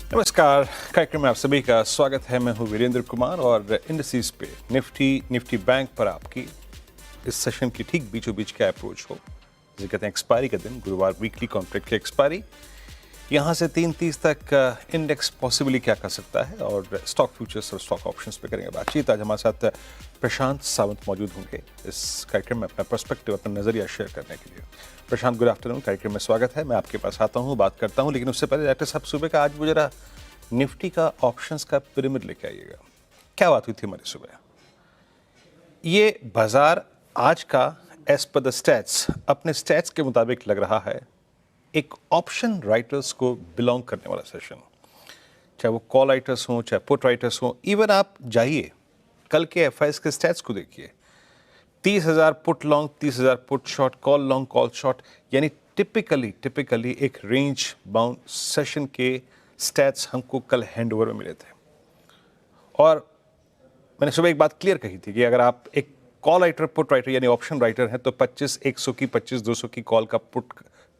नमस्कार, कार्यक्रम में आप सभी का स्वागत है। मैं हूं वीरेंद्र कुमार और इंडस्ट्रीज पे निफ्टी बैंक पर आपकी इस सेशन की ठीक बीचों बीच का अप्रोच हो, जिसे कहते हैं एक्सपायरी का दिन, गुरुवार वीकली कॉन्ट्रैक्ट की एक्सपायरी। यहाँ से 3:30 तक इंडेक्स पॉसिबली क्या कर सकता है और स्टॉक फ्यूचर्स और स्टॉक ऑप्शंस पे करेंगे बातचीत। आज हमारे साथ प्रशांत सावंत मौजूद होंगे इस कार्यक्रम में अपना पर्सपेक्टिव, अपना नज़रिया शेयर करने के लिए। प्रशांत, गुड आफ्टरनून, कार्यक्रम में स्वागत है। मैं आपके पास आता हूँ, बात करता हूँ, लेकिन उससे पहले डॉक्टर साहब सुबह का आज वो जरा निफ्टी का ऑप्शंस का पिरामिड लेके आइएगा। क्या बात हुई थी हमारी सुबह? ये बाजार आज का एज पर द स्टैट्स, अपने स्टैट्स के मुताबिक लग रहा है एक ऑप्शन राइटर्स को बिलोंग करने वाला सेशन, चाहे वो कॉल राइटर्स हों, चाहे पुट राइटर्स हों। इवन आप जाइए कल के एफआईएस के स्टैट्स को देखिए, 30,000 put long, 30,000 put short, call long, call short, यानी टिपिकली एक रेंज बाउंड सेशन के स्टैट्स हमको कल हैंडओवर में मिले थे। और मैंने सुबह एक बात क्लियर कही थी कि अगर आप एक कॉल राइटर, पुट राइटर यानी ऑप्शन राइटर हैं, तो 25-100 की, 25-200 की कॉल का पुट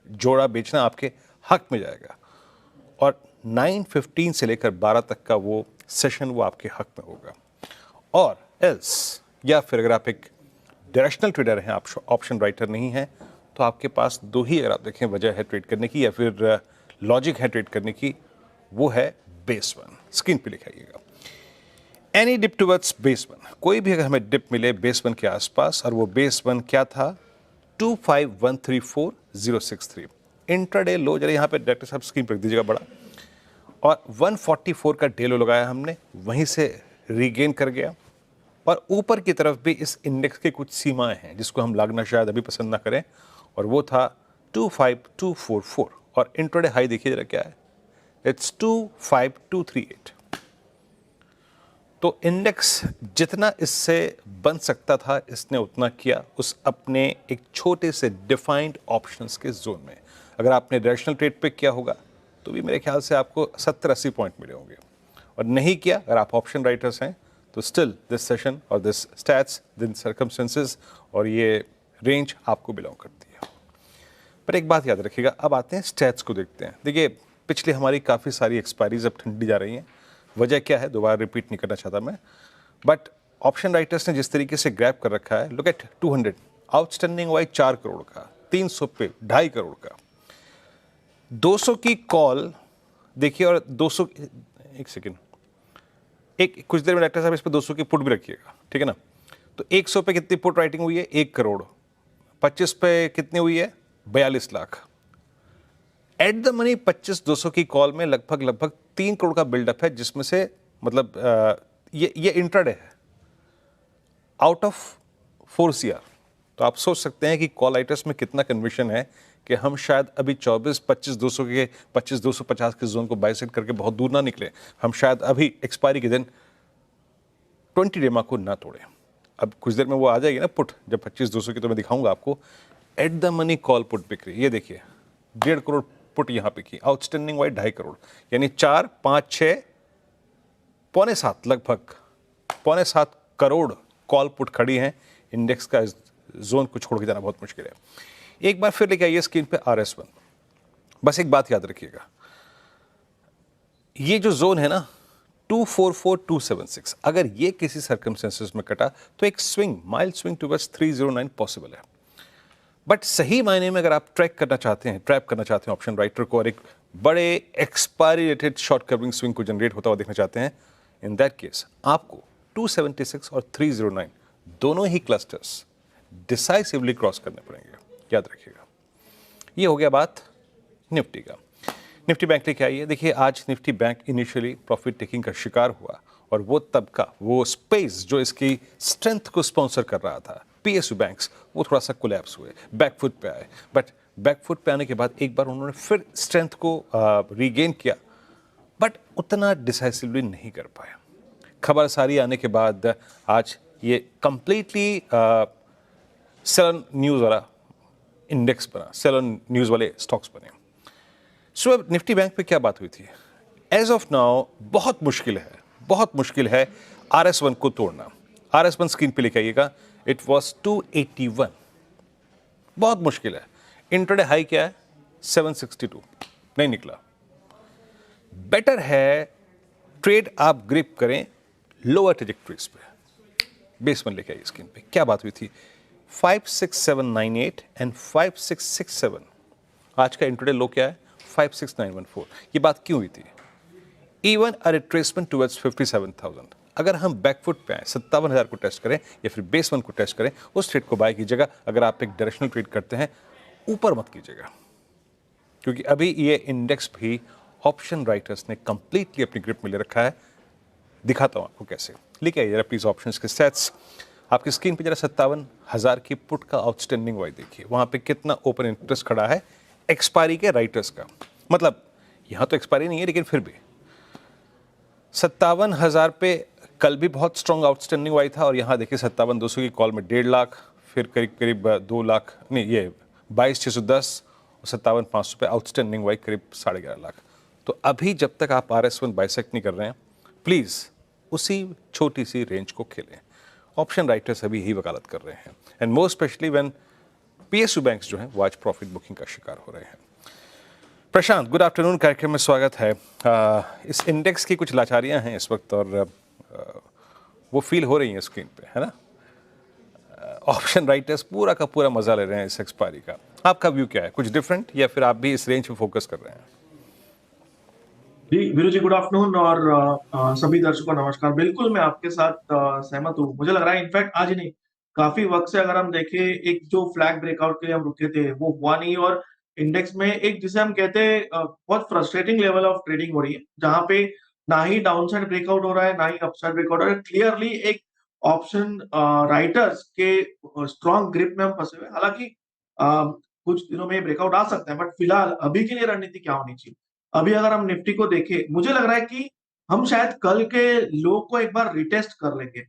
जोड़ा बेचना आपके हक में जाएगा और 9:15 से लेकर 12 तक का वो सेशन वो आपके हक में होगा। और एल्स, या फिर अगर आप एक डायरेक्शनल ट्रेडर हैं, आप ऑप्शन राइटर नहीं हैं, तो आपके पास दो ही, अगर आप देखें, वजह है ट्रेड करने की या फिर लॉजिक है ट्रेड करने की। वो है बेस वन। स्क्रीन पे लिखाइएगा, any dip towards base one. कोई भी अगर हमें डिप मिले बेस वन के आसपास, और वो बेस वन क्या था? 25134063। इंट्राडे लो, जरा यहाँ पे डायरेक्टर साहब स्क्रीन पर रख दीजिएगा बड़ा, और 144 का डे लो लगाया हमने, वहीं से रीगेन कर गया। और ऊपर की तरफ भी इस इंडेक्स की कुछ सीमाएं हैं जिसको हम लागना शायद अभी पसंद ना करें, और वो था 25244। और इंट्राडे हाई देखिए जरा क्या है, इट्स 25238। तो इंडेक्स जितना इससे बन सकता था इसने उतना किया, उस अपने एक छोटे से डिफाइंड ऑप्शंस के जोन में। अगर आपने डायरेक्शनल ट्रेड पे किया होगा तो भी मेरे ख्याल से आपको 70-80 पॉइंट मिले होंगे, और नहीं किया, अगर आप ऑप्शन राइटर्स हैं, तो स्टिल दिस सेशन और दिस स्टैट्स, दिस सर्कमस्टेंसेस और ये रेंज आपको बिलोंग करती है। पर एक बात याद रखिएगा, अब आते हैं स्टैट्स को देखते हैं। देखिए, पिछली हमारी काफ़ी सारी एक्सपायरीज अब ठंडी जा रही हैं। वजह क्या है दोबारा रिपीट नहीं करना चाहता मैं, बट ऑप्शन राइटर्स ने जिस तरीके से ग्रैब कर रखा है, लुक एट 200 आउटस्टैंडिंग वाई 4 करोड़ का, 300 पे 2.5 करोड़ का, 200 की कॉल देखिए, और 200, एक सेकेंड, एक कुछ देर में डायरेक्टर साहब इस पर 200 की पुट भी रखिएगा, ठीक है ना? तो 100 पे कितनी पुट राइटिंग हुई है? 1 करोड़। 25 पे कितनी हुई है? 42 लाख। एट द मनी 25-200 की कॉल में लगभग 3 करोड़ का बिल्डअप है, जिसमें से मतलब ये इंट्राडे है आउट ऑफ 4 CR। तो आप सोच सकते हैं कि कॉल राइटर्स में कितना कन्विक्शन है कि हम शायद अभी 24-25-200 के 25-250 के जोन को बाइसेक्ट करके बहुत दूर ना निकले। हम शायद अभी एक्सपायरी के दिन 20 डेमा को ना तोड़े। अब कुछ देर में वो आ जाएगी ना पुट, जब 25-200 की, तो मैं दिखाऊंगा आपको at the money call put बिक्री। ये देखिए 1.5 करोड़ पुट यहाँ पे की, आउटस्टैंडिंग वाई 2.5 करोड़, यानी 4, 5, 6, पौने 7, लगभग 7.25 करोड़ कॉल पुट खड़ी हैं। इंडेक्स का जोन को छोड़ के जाना बहुत मुश्किल है। एक बार फिर लेके आइए स्क्रीन पे RS1। बस एक बात याद रखिएगा, ये जो जोन है ना 244-276, अगर ये किसी सर्कमस्टेंसेस में कटा तो एक swing, mild swing towards 309 possible है। बट सही मायने में अगर आप ट्रैप करना चाहते हैं ऑप्शन राइटर को, और एक बड़े expiry related short covering swing को जनरेट होता हुआ देखना चाहते हैं, इन दैट केस आपको 276 और 309 दोनों ही क्लस्टर्स डिसाइसिवली क्रॉस करने पड़ेंगे, याद रखिएगा। ये हो गया बात निफ्टी का। निफ्टी बैंक लेके आइए। देखिए, आज Nifty bank initially profit taking का शिकार हुआ, और वो तबका, वो स्पेस जो इसकी स्ट्रेंथ को स्पॉन्सर कर रहा था, PSU बैंक्स, वो थोड़ा सा कोलैप्स हुए, बैकफुट पे आए। बट बैकफुट पे आने के बाद एक बार उन्होंने फिर स्ट्रेंथ को रीगेन किया, बट उतना डिसाइसिवली नहीं कर पाए। खबर सारी आने के बाद आज ये कंप्लीटली सेल न्यूज़ वाला इंडेक्स बना, सेल न्यूज़ वाले स्टॉक्स बने। सो अब निफ्टी बैंक पे क्या बात हुई थी? एज ऑफ नाउ बहुत मुश्किल है RS1 को तोड़ना। RS1 स्क्रीन पे लिख आइएगा, इट वॉज 281, बहुत मुश्किल है। इंट्राडे हाई क्या है? 762, नहीं निकला। बेटर है ट्रेड आप ग्रिप करें लोअर ट्रेजेक्टरीज पे। बेस वन लेके आइए स्क्रीन पे, क्या बात हुई थी? 56798 एंड 5667। आज का इंट्राडे लो क्या है? 56914। ये बात क्यों हुई थी? इवन अ रिट्रेसमेंट टुवर्ड्स 57,000। अगर हम बैकफुट पे आए 57,000 को टेस्ट करें या फिर बेस वन को टेस्ट करें, उस ट्रेड को बाय कीजिएगा। अगर आप एक डायरेक्शनल ट्रेड करते हैं, ऊपर मत कीजिएगा, क्योंकि अभी ये इंडेक्स भी ऑप्शन राइटर्स ने कंप्लीटली अपनी ग्रिप में ले रखा है। दिखाता हूं आपको कैसे। लेके आइए जरा प्लीज ऑप्शंस के सेट्स। आपकी स्क्रीन पे जरा 57,000 की पुट का आउटस्टैंडिंग वाई देखिए, वहां पे कितना ओपन इंटरेस्ट खड़ा है एक्सपायरी के राइटर्स का। मतलब यहां तो एक्सपायरी नहीं है, लेकिन फिर भी 57,000 पे कल भी बहुत स्ट्रॉन्ग आउटस्टैंडिंग वाई था, और यहाँ देखिए 57,200 की कॉल में 1.5 लाख, फिर करीब करीब 2 लाख नहीं, ये 22,610 और 57,500 पे आउटस्टैंडिंग वाई करीब 11.5 लाख। तो अभी जब तक आप RS1 बाइसेक्ट नहीं कर रहे हैं, प्लीज़ उसी छोटी सी रेंज को खेलें। ऑप्शन राइटर्स अभी ही वकालत कर रहे हैं, and more specially when PSU banks जो हैं वो आज प्रॉफिट बुकिंग का शिकार हो रहे हैं। प्रशांत, गुड आफ्टरनून, कार्यक्रम में स्वागत है। इस इंडेक्स की कुछ लाचारियां हैं इस वक्त, और वो फील हो रही हैं स्क्रीन पे, है ना? ऑप्शन राइटर्स पूरा का पूरा मजा ले रहे हैं इस एक्सपायरी का। आपका व्यू क्या है? कुछ डिफरेंट, या फिर आप भी इस रेंज पे फोकस कर रहे हैं? जी वीरू जी, गुड आफ्टरनून। और सभी दर्शकों को नमस्कार। बिल्कुल मैं आपके साथ सहमत हूँ। मुझे लग रहा है इनफैक्ट आज नहीं, काफी वक्त से अगर हम देखें, एक जो फ्लैग ब्रेकआउट के लिए हम रुके थे वो हुआ नहीं, और इंडेक्स में एक जिसे हम कहते हैं बहुत फ्रस्ट्रेटिंग लेवल ऑफ ट्रेडिंग हो रही है, जहां पे ना ही डाउनसाइड ब्रेकआउट हो रहा है, ना ही अपसाइड ब्रेकआउट हो रहा है। क्लियरली एक ऑप्शन राइटर्स के स्ट्रॉन्ग ग्रिप में हम फंसे हुए हैं। हालांकि कुछ दिनों में ब्रेकआउट आ सकता है, बट फिलहाल अभी के लिए रणनीति क्या होनी चाहिए? अभी अगर हम निफ्टी को देखें, मुझे लग रहा है कि हम शायद कल के लो को एक बार रिटेस्ट कर लेंगे।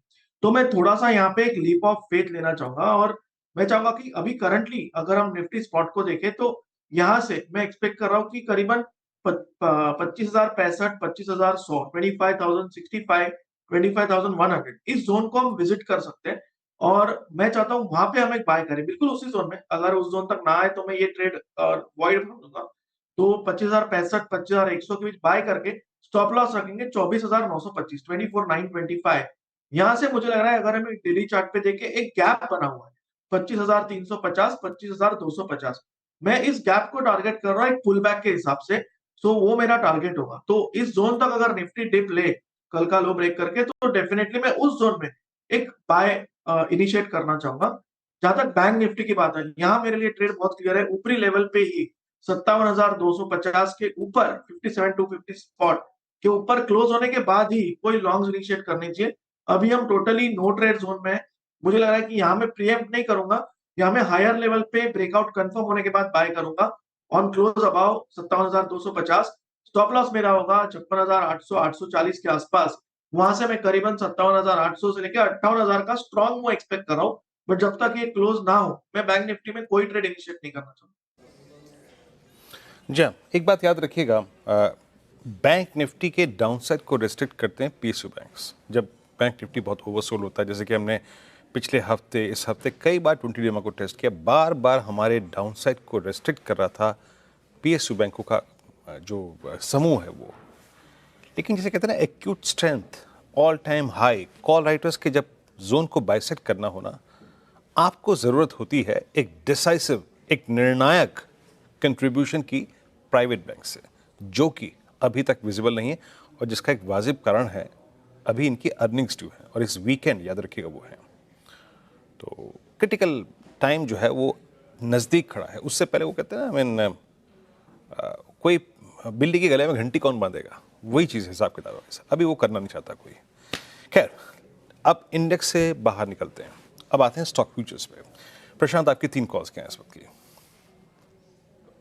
तो मैं थोड़ा-सा यहाँ पे एक लीप ऑफ फेथ लेना चाहूँगा, और मैं चाहूँगा कि अभी करंटली अगर हम निफ्टी स्पॉट को देखें, तो यहाँ से मैं एक्सपेक्ट कर रहा हूँ कि करीबन 25,065, 25,100, 25,065, 25,100 इस ज़ोन को हम विज़िट कर सकते हैं, और मैं चाहता हूँ वहाँ पे हम एक बाय करें, बिल्कुल उसी ज़ोन में। अगर उस ज़ोन तक ना आए तो मैं ये ट्रेड वॉइड कर दूँगा। तो 25,065, 25,100 के बीच बाय करके स्टॉप लॉस रखेंगे 24,925, 24,925। यहाँ से मुझे लग रहा है, अगर हम एक डेली चार्ट पे देखें, एक गैप बना हुआ है 25,350, 25,250। मैं इस गैप को टारगेट कर रहा हूँ एक पुल बैक के हिसाब से। सो वो मेरा टारगेट होगा। तो इस जोन तक अगर निफ्टी डिप ले कल का लो ब्रेक करके, तो डेफिनेटली मैं उस जोन में एक बाय इनिशिएट करना चाहूंगा। जहां तक बैंक निफ्टी की बात है, यहाँ मेरे लिए ट्रेड बहुत क्लियर है। ऊपरी लेवल पे ही 57,250 के ऊपर 57,250 स्पॉट के ऊपर क्लोज होने के बाद ही कोई लॉन्ग इनिशिएट करनी चाहिए। अभी हम टोटली नो ट्रेड जोन में है। मुझे लग रहा है कि यहाँ मैं प्रीएम्प्ट नहीं करूंगा, यहाँ मैं हायर लेवल पे ब्रेकआउट कंफर्म होने के बाद बाय करूंगा on close above 57,250। Stop loss मेरा होगा 56,800, 840 के आसपास। वहां से मैं करीबन 57,800 से लेकर 58,000 का स्ट्रॉन्ग मूव एक्सपेक्ट कर रहा हूँ। बट जब तक ये क्लोज ना हो, मैं बैंक निफ्टी में कोई ट्रेड इनिशिएट नहीं करना चाहूंगा। जी हाँ, एक बात याद रखिएगा, बैंक निफ्टी के डाउनसाइड को रेस्ट्रिक्ट करते हैं PSU बैंक्स। जब बैंक निफ्टी बहुत ओवरसोल्ड होता है, जैसे कि हमने पिछले हफ्ते, इस हफ्ते कई बार 20 डेमा को टेस्ट किया, बार बार हमारे डाउनसाइड को रेस्ट्रिक्ट कर रहा था PSU बैंकों का जो समूह है वो। लेकिन जिसे कहते हैं ना acute strength, all time high, call writers के जब जोन को बाइसेक्ट करना होना, आपको ज़रूरत होती है एक डिसाइसिव, एक निर्णायक कंट्रीब्यूशन की प्राइवेट बैंक से, जो कि अभी तक विजिबल नहीं है, और जिसका एक वाजिब कारण है, अभी इनकी अर्निंग्स ड्यू है, और इस वीकेंड याद रखिएगा वो है। तो क्रिटिकल टाइम जो है वो नज़दीक खड़ा है। उससे पहले वो कहते हैं ना, आई मीन कोई बिल्ली के गले में घंटी कौन बांधेगा, वही चीज़ हिसाब किताब है वैसा। अभी वो करना नहीं चाहता कोई। खैर, अब इंडेक्स से बाहर निकलते हैं, अब आते हैं स्टॉक फ्यूचर्स पे। प्रशांत, आपकी 3 कॉल्स क्या हैं इस वक्त की?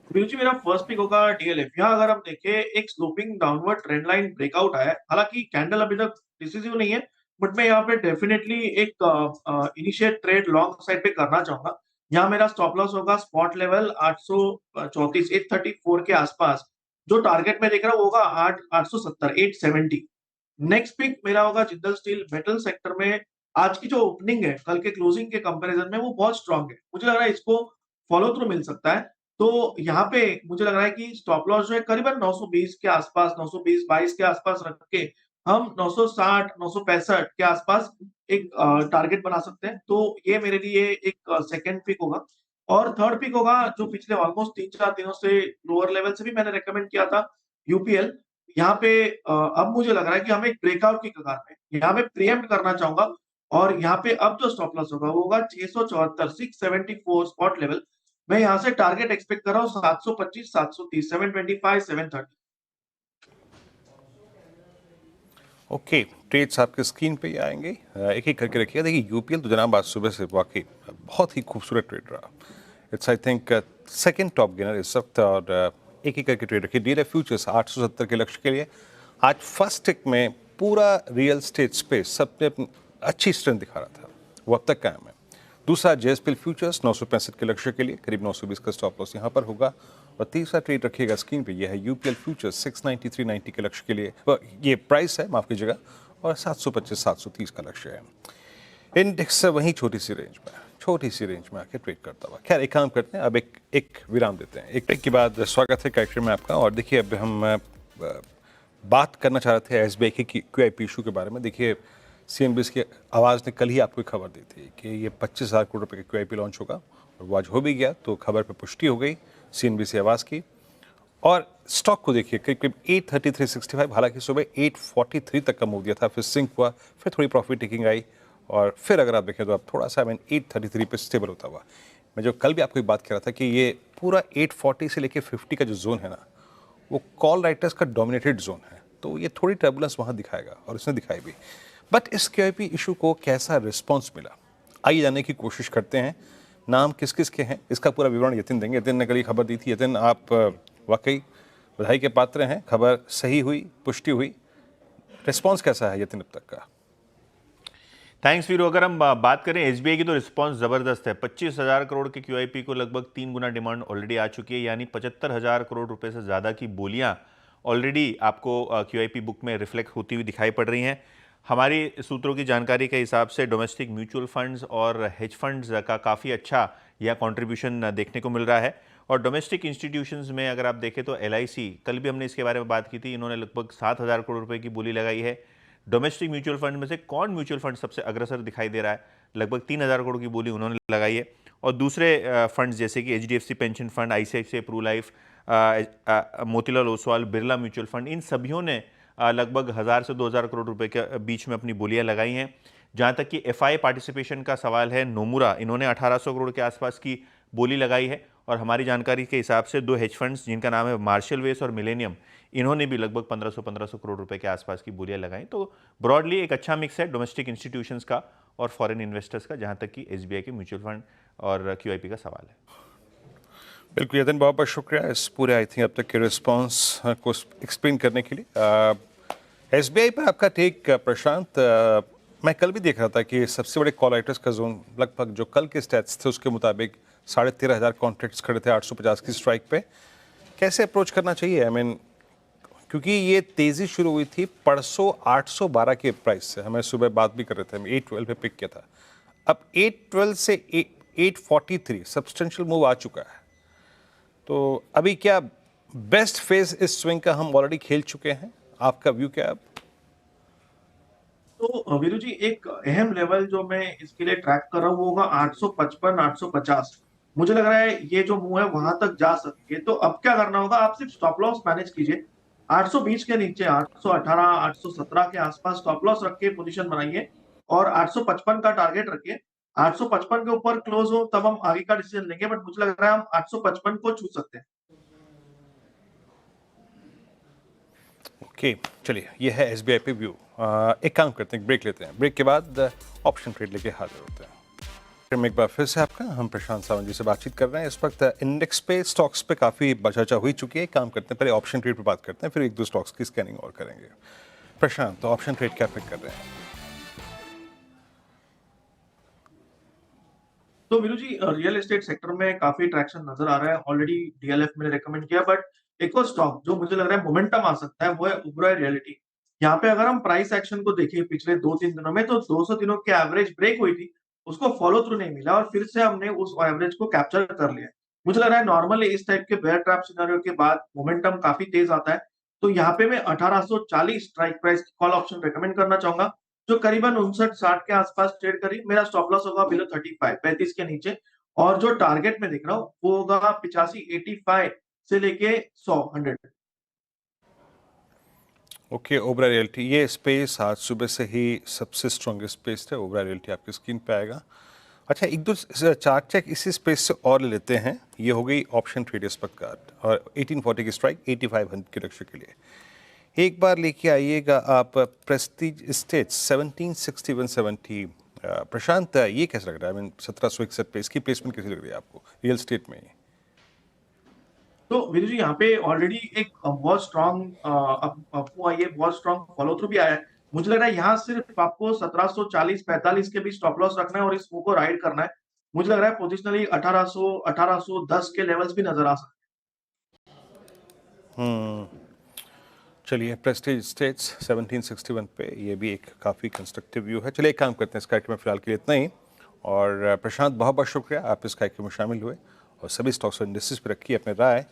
जी, मेरा फर्स्ट पिक होगा DLF। यहाँ अगर हम देखें, एक sloping downward trend line breakout आया है। हालांकि कैंडल अभी तक डिसिसिव नहीं है, बट मैं यहाँ पे डेफिनेटली एक इनिशिएट ट्रेड लॉन्ग साइड पे करना चाहूंगा। यहाँ मेरा स्टॉप लॉस होगा स्पॉट लेवल 834, 834 के आसपास। जो टारगेट में देख रहा हूँ होगा 870, 870। नेक्स्ट पिक मेरा होगा जिंदल स्टील। मेटल सेक्टर में आज की जो ओपनिंग है कल के क्लोजिंग के कंपैरिजन में वो बहुत स्ट्रांग है। मुझे लग रहा है इसको फॉलो थ्रू मिल सकता है। तो यहाँ पे मुझे लग रहा है कि स्टॉप लॉस जो है करीबन 920 के आसपास, 920-22 के आसपास रख के हम 960, 965 के आसपास एक टारगेट बना सकते हैं। तो ये मेरे लिए एक सेकंड पिक होगा और थर्ड पिक होगा जो पिछले ऑलमोस्ट 3-4 दिनों से लोअर लेवल से भी मैंने रिकमेंड किया था, यूपीएल। यहाँ पे अब मुझे लग रहा है कि हम एक ब्रेकआउट की कगार पे हैं। यहाँ मैं प्रीएम्प्ट करना चाहूँगा और यहाँ पे अब जो स्टॉप लॉस होगा वो होगा 674, 674 स्पॉट लेवल। मैं यहाँ से टारगेट एक्सपेक्ट कर रहा हूँ 725, 730, 725, 730। ओके, ट्रेड्स आपके स्क्रीन पे ही आएंगे। एक एक करके रखिएगा। देखिए यूपीएल तो जनाब आज सुबह से वाकई बहुत ही खूबसूरत ट्रेड रहा। It's I think second top gainer इस वक्त और एक एक करके ट्रेड रखिए। डीएलएफ फ्यूचर्स 870 के लक्ष्य के लिए आज फर्स्ट टिक में पूरा रियल स्टेट स्पेस सबने अपनी अच्छी स्ट्रेंथ दिखा रहा था, वो अब तक कायम है। दूसरा जेएसपीएल फ्यूचर्स 965 के लक्ष्य के लिए करीब 920 का स्टॉप लॉस यहाँ पर होगा। और तीसरा ट्रेड रखिएगा स्क्रीन पे, यह है यूपीएल फ्यूचर्स 693.90 के लक्ष्य के लिए, ये प्राइस है माफ कीजिएगा, और 725 730 का लक्ष्य है। इंडेक्स वहीं छोटी सी रेंज में आके ट्रेड करता हुआ। खैर एक काम करते हैं, अब एक विराम देते हैं। एक ब्रेक के बाद स्वागत है कार्यक्रम में आपका। और देखिए अब हम बात करना चाह रहे थे एसबीआई के क्यूआईपी इशू के बारे में। देखिए सीएनबीसी की आवाज़ ने कल ही आपको खबर दी थी कि ये 25,000 करोड़ रुपए का क्यूआईपी लॉन्च होगा और वो आज हो भी गया, तो खबर पे पुष्टि हो गई सीएनबीसी आवाज़ की। और स्टॉक को देखिए करीब करीब 833.65, हालांकि सुबह 843 तक का मूव दिया था, फिर सिंक हुआ, फिर थोड़ी प्रॉफिट टेकिंग आई और फिर अगर आप देखें तो अब थोड़ा सा 833 पे स्टेबल होता हुआ। मैं जो कल भी आपको एक बात कह रहा था कि ये पूरा 840 से लेके 50 का जो जोन है ना, वो कॉल राइटर्स का डोमिनेटेड जोन है, तो ये थोड़ी टर्बुलेंस वहाँ दिखाएगा और इसने दिखाई भी। बट इस क्यूआईपी इशू को कैसा रिस्पॉन्स मिला, आइए जानने की कोशिश करते हैं। नाम किस किस के हैं इसका पूरा विवरण यतिन देंगे। यतिन ने कल खबर दी थी। यतिन, आप वाकई बधाई के पात्र हैं, खबर सही हुई, पुष्टि हुई। रिस्पॉन्स कैसा है यतिन अब तक का? थैंक्स वीरू। अगर हम बात करें एसबीआई की तो रिस्पांस ज़बरदस्त है। 25,000 करोड़ के क्यूआईपी को लगभग 3 गुना डिमांड ऑलरेडी आ चुकी है, यानी 75,000 करोड़ रुपए से ज़्यादा की बोलियां ऑलरेडी आपको क्यूआईपी बुक में रिफ्लेक्ट होती हुई दिखाई पड़ रही हैं। हमारी सूत्रों की जानकारी के हिसाब से डोमेस्टिक म्यूचुअल फंड्स और हेज फंड्स का काफ़ी अच्छा यह कंट्रीब्यूशन देखने को मिल रहा है। और डोमेस्टिक इंस्टीट्यूशंस में अगर आप देखें तो एलआईसी, कल भी हमने इसके बारे में बात की थी, इन्होंने लगभग 7,000 करोड़ रुपए की बोली लगाई है। डोमेस्टिक म्यूचुअल फंड में से कौन म्यूचुअल फंड सबसे अग्रसर दिखाई दे रहा है, लगभग 3,000 करोड़ की बोली उन्होंने लगाई है। और दूसरे फंड्स जैसे कि HDFC pension fund, ICICI pru life, Motilal Oswal, Birla mutual fund, इन सभियों ने लगभग 1,000 से 2,000 करोड़ रुपए के बीच में अपनी बोलियां लगाई हैं। जहां तक कि एफआई पार्टिसिपेशन का सवाल है, नोमुरा, इन्होंने 1,800 करोड़ के आसपास की बोली लगाई है। और हमारी जानकारी के हिसाब से 2 हेज फंड्स जिनका नाम है मार्शल वेस और मिलेनियम, इन्होंने भी लगभग 1500 करोड़ रुपए के आसपास की बोलियां लगाई। तो ब्रॉडली एक अच्छा मिक्स है डोमेस्टिक इंस्टीट्यूशंस का और फॉरेन इन्वेस्टर्स का, जहां तक कि एसबीआई के म्यूचुअल फंड और क्यूआईपी का सवाल है। बिल्कुल यतिन, बहुत बहुत शुक्रिया इस पूरे आई थिंक अब तक के रिस्पॉन्स को एक्सप्लेन करने के लिए। एसबीआई पर आपका टेक प्रशांत, मैं कल भी देख रहा था कि सबसे बड़े कॉल राइटर्स का जोन लगभग जो कल के स्टैट्स थे उसके मुताबिक 13,500 कॉन्ट्रैक्ट्स खड़े थे 850 की स्ट्राइक पे। कैसे अप्रोच करना चाहिए? आई मीन क्योंकि ये तेज़ी शुरू हुई थी परसों 812 के प्राइस से, हमें सुबह बात भी कर रहे थे, हम 812 पे पिक किया था। अब 812 से 843 सब्सटेंशियल मूव आ चुका है। तो अभी क्या बेस्ट फेज इस स्विंग का हम ऑलरेडी खेल चुके हैं? आपका व्यू क्या है अब? तो वीरू जी, एक अहम लेवल जो मैं इसके लिए ट्रैक कर रहा हूँ वो होगा 855, 850। मुझे लग रहा है ये जो मूव है वहां तक जा सकती है। तो अब क्या करना होगा, आप सिर्फ स्टॉप लॉस मैनेज कीजिए। 820 के नीचे 818, 817 के आसपास स्टॉप लॉस रख के पोजीशन बनाइए और 855 का टारगेट रखिए। 855 के ऊपर क्लोज हो तब हम आगे का डिसीजन लेंगे, बट मुझे लग रहा है हम 855 को छू सकते हैं। ओके चलिए, ये है एसबीआई पे व्यू। एक काम करते हैं, ब्रेक लेते हैं, ब्रेक के बाद ऑप्शन ट्रेड लेके हाजिर होते हैं। फिर एक बार फिर से आपका, हम प्रशांत सावंत जी से बातचीत कर रहे हैं। इस वक्त इंडेक्स पे, स्टॉक्स पे काफ़ी चर्चा हुई चुकी है। एक काम करते हैं, पहले ऑप्शन ट्रेड पे बात करते हैं, फिर एक दो स्टॉक्स की स्कैनिंग और करेंगे। प्रशांत, तो ऑप्शन ट्रेड क्या पिक कर रहे हैं? तो वीरू जी, रियल एस्टेट सेक्टर में काफी ट्रैक्शन नजर आ रहा है। ऑलरेडी डीएलएफ मैंने रेकमेंड किया, बट एक और स्टॉक जो मुझे लग रहा है मोमेंटम आ सकता है वो है ओबेरॉय रियल्टी। यहाँ पे अगर हम प्राइस एक्शन को देखें पिछले 2-3 दिनों में, तो 200 दिनों की एवरेज ब्रेक हुई थी, उसको फॉलो थ्रू नहीं मिला और फिर से हमने उस एवरेज को कैप्चर कर लिया। मुझे लग रहा है नॉर्मली इस टाइप के बेयर ट्रैप सिनेरियो के बाद मोमेंटम काफी तेज आता है, तो यहाँ पे मैं 1840 strike price call option recommend करना चाहूंगा, जो करीबन 59-60 के आसपास ट्रेड करी। मेरा स्टॉप लॉस होगा बिलो 35 के नीचे, और जो टारगेट मैं देख रहा हूँ वो होगा 85-85 से लेके 100। ओके, ओबरा रियल्टी, ये स्पेस आज सुबह से ही सबसे स्ट्रॉन्गेस्ट स्पेस है। ओबरा रियल्टी आपकी स्क्रीन पे आएगा। अच्छा, एक दो चार्ट चेक इसी स्पेस से और ले लेते हैं। ये हो गई ऑप्शन ट्रेडर्स पर कार्ड और 1840 की स्ट्राइक 8500 के लक्ष्य के लिए। एक बार लेके आइएगा आप प्रेस्टीज स्टेट्स 176170। प्रशांत, ये कैसा लग रहा है? 1761 पे इसकी प्लेसमेंट कैसी लग रही है आपको रियल स्टेट में? तो वीरू जी, यहाँ पे ऑलरेडी एक बहुत स्ट्रॉन्ग अफवाह आई है, बहुत स्ट्रॉन्ग फॉलो थ्रू भी आया है। मुझे लग रहा है यहाँ सिर्फ आपको 1740-45 के भी स्टॉप लॉस रखना है और इस मूव को राइड करना है। मुझे लग रहा है पोजिशनली 1810 के लेवल्स भी नजर आ सकते चलिए, प्रेस्टीज स्टेट्स 1761 पे ये भी एक काफ़ी कंस्ट्रक्टिव व्यू है। चलिए, एक काम करते हैं, इस कार्यक्रम में फिलहाल के लिए इतना ही। और प्रशांत, बहुत बहुत शुक्रिया, आप इस कार्यक्रम में शामिल हुए और सभी स्टॉक्स और इंडस्ट्रीज पे रखी अपने राय।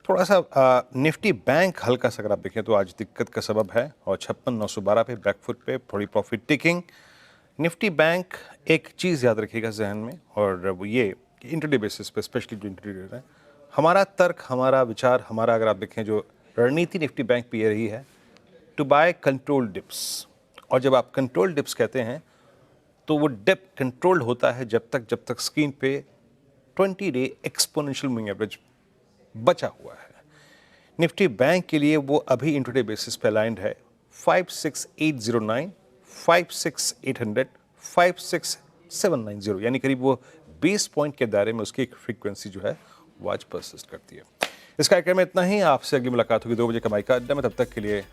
थोड़ा सा निफ्टी बैंक हल्का सा अगर आप देखें तो आज दिक्कत का सबब है, और 56,912 पे बैकफुट पे थोड़ी प्रॉफिट टेकिंग। निफ्टी बैंक, एक चीज़ याद रखिएगा जहन में, और वो ये कि इंटरडे बेसिस पे स्पेशली जो इंटरडे है, हमारा तर्क, हमारा विचार, हमारा अगर आप देखें जो रणनीति निफ्टी बैंक पे ये रही है, टू बाय कंट्रोल डिप्स। और जब आप कंट्रोल डिप्स कहते हैं तो वो डिप कंट्रोल्ड होता है जब तक स्क्रीन पे 20 डे एक्सपोनेंशियल मूविंग एवरेज बचा हुआ है। निफ्टी बैंक के लिए वो अभी इंट्राडे बेसिस पे अलाइंड है 56809, 56800, 56790, यानी करीब वो 20 पॉइंट के दायरे में उसकी एक फ्रीक्वेंसी जो है वो आज परसिस्ट करती है। इस कार्यक्रम में इतना ही। आपसे अगली मुलाकात होगी 2 बजे कमाई का अड्डा में। तब तक के लिए